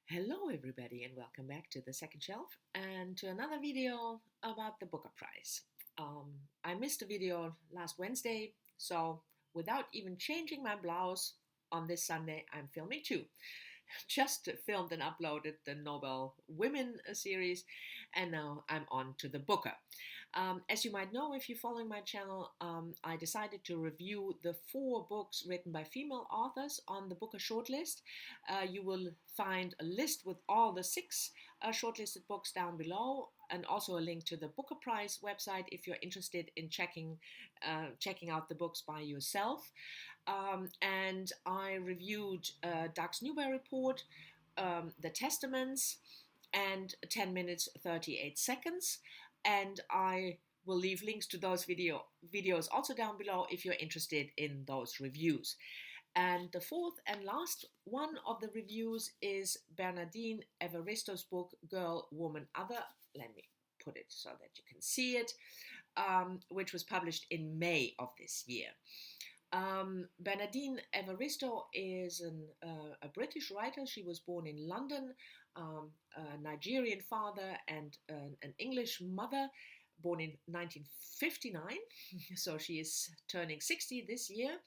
Hello everybody and welcome back to the second shelf and to another video about the Booker Prize. I missed a video last Wednesday, so without even changing my blouse on this Sunday, I'm filming two. Just filmed and uploaded the Nobel Women series, and now I'm on to the Booker. As you might know, if you're following my channel, I decided to review the 4 books written by female authors on the Booker shortlist. You will find a list with all the 6 shortlisted books down below, and also a link to the Booker Prize website if you're interested in checking out the books by yourself. And I reviewed Doug's Newburyport, The Testaments, and 10 minutes 38 seconds. And I will leave links to those videos also down below if you're interested in those reviews. And the 4th and last one of the reviews is Bernardine Evaristo's book, Girl, Woman, Other. Let me put it so that you can see it, which was published in May of this year. Bernardine Evaristo is a British writer. She was born in London, a Nigerian father and an English mother, born in 1959. So she is turning 60 this year.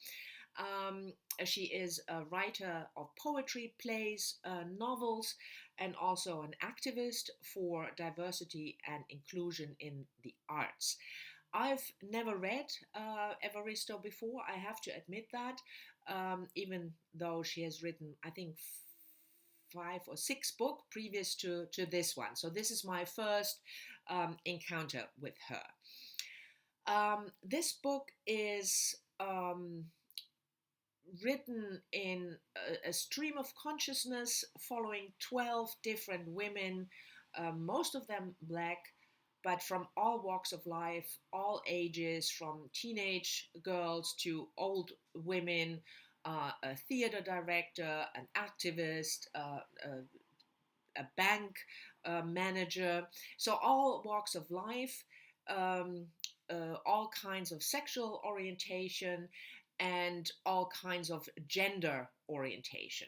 She is a writer of poetry, plays, novels, and also an activist for diversity and inclusion in the arts. I've never read Evaristo before, I have to admit that, even though she has written, I think, 5 or 6 books previous to this one. So this is my first encounter with her. This book is written in a stream of consciousness following 12 different women, most of them Black, but from all walks of life, all ages, from teenage girls to old women, a theater director, an activist, a bank manager. So all walks of life, all kinds of sexual orientation, and all kinds of gender orientation.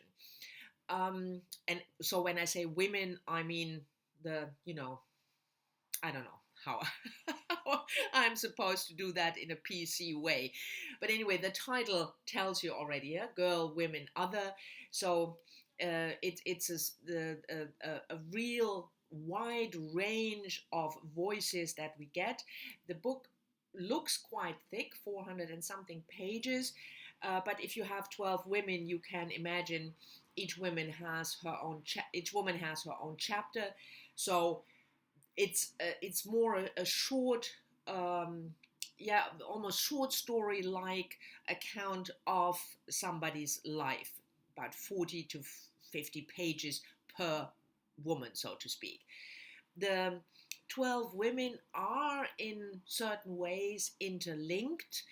And so when I say women, I mean I don't know how I'm supposed to do that in a PC way. But anyway, the title tells you already, yeah? Girl, Women, Other. So it's a real wide range of voices that we get. The book looks quite thick, 400 and something pages. But if you have 12 women, you can imagine each woman has her own chapter. So it's more a short, almost short story like account of somebody's life, about 40 to 50 pages per woman, so to speak. The 12 women are in certain ways interlinked.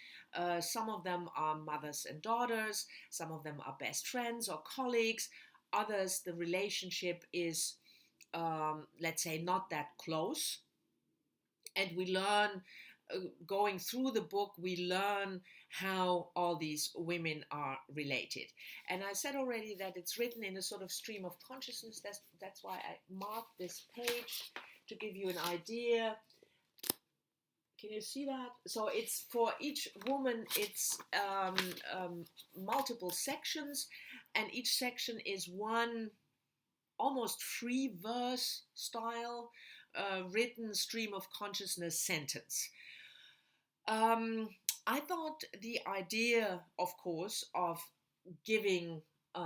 Some of them are mothers and daughters, some of them are best friends or colleagues, others the relationship is let's say not that close. And we learn, going through the book, we learn how all these women are related. And I said already that it's written in a sort of stream of consciousness. That's why I marked this page to give you an idea. Can you see that? So it's for each woman, it's multiple sections, and each section is one almost free verse style, written stream of consciousness sentence. I thought the idea, of course, of giving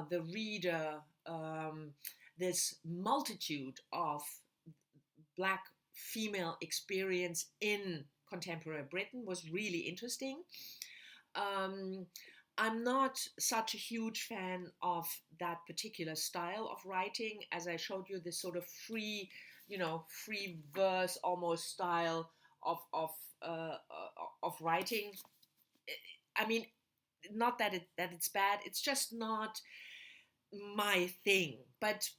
the reader this multitude of Black female experience in contemporary Britain was really interesting. I'm not such a huge fan of that particular style of writing. As I showed you, this sort of free verse almost style of writing. I mean, not that it's bad. It's just not my thing. But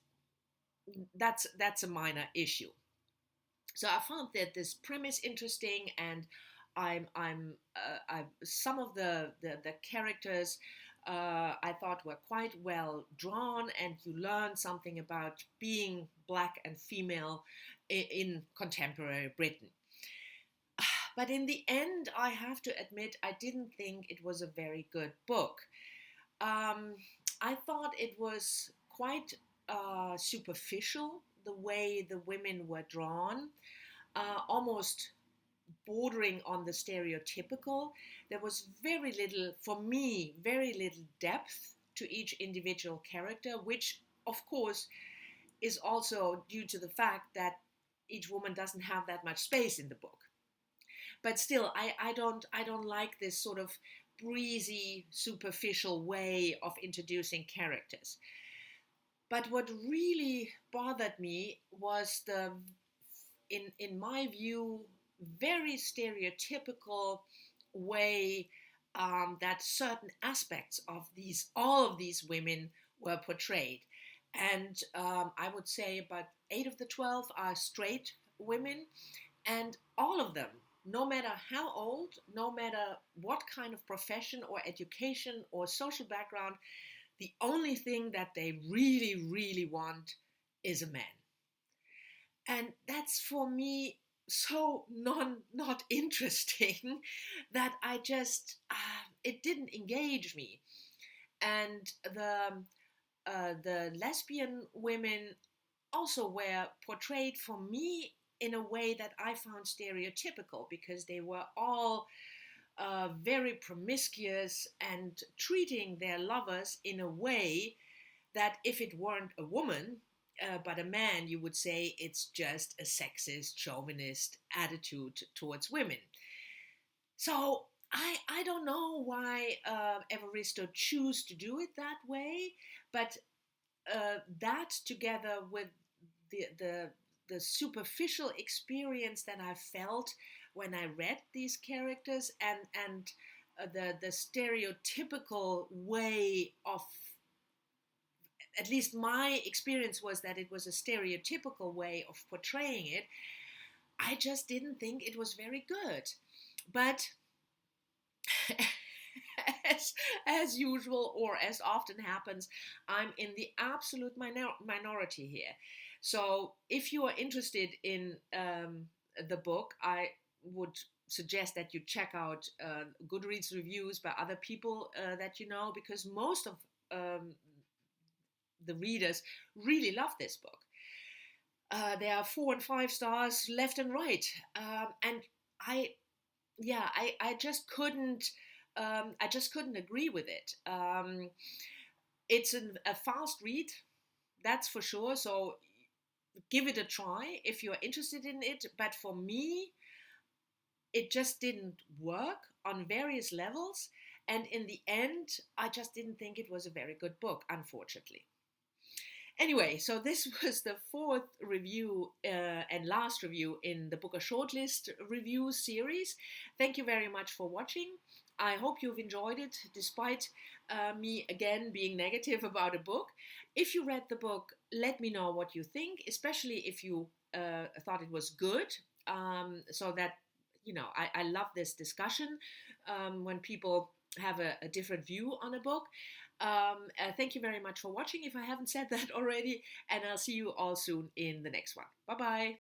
that's a minor issue. So I found that this premise interesting, and I'm some of the characters I thought were quite well drawn, and you learn something about being black and female in contemporary Britain. But in the end, I have to admit, I didn't think it was a very good book. Um, I thought it was quite superficial, the way the women were drawn, almost bordering on the stereotypical. There was very little, for me, very little depth to each individual character, which, of course, is also due to the fact that each woman doesn't have that much space in the book. But still, I don't like this sort of breezy, superficial way of introducing characters. But what really bothered me was the, in my view, very stereotypical way that certain aspects of all of these women were portrayed. And I would say about 8 of the 12 are straight women, and all of them, no matter how old, no matter what kind of profession or education or social background, the only thing that they really, really want is a man. And that's for me so not interesting that I just it didn't engage me. And the lesbian women also were portrayed for me in a way that I found stereotypical, because they were all very promiscuous and treating their lovers in a way that if it weren't a woman, but a man, you would say it's just a sexist, chauvinist attitude towards women. So I don't know why Evaristo chose to do it that way, but that together with the the superficial experience that I felt when I read these characters, and the stereotypical way of, at least my experience was that it was a stereotypical way of portraying it. I just didn't think it was very good. But as usual, or as often happens, I'm in the absolute minority here. So if you are interested in the book, I would suggest that you check out Goodreads reviews by other people that you know, because most of the readers really love this book. There are 4 and 5 stars left and right, and I just couldn't. I just couldn't agree with it. It's a fast read, that's for sure. So give it a try if you're interested in it. But for me, it just didn't work on various levels. And in the end, I just didn't think it was a very good book, unfortunately. Anyway, so this was the 4th review and last review in the Booker-shortlist review series. Thank you very much for watching. I hope you've enjoyed it, despite me again being negative about a book. If you read the book, let me know what you think, especially if you thought it was good, so that, you know, I love this discussion when people have a different view on a book. Thank you very much for watching, if I haven't said that already, and I'll see you all soon in the next one. Bye-bye.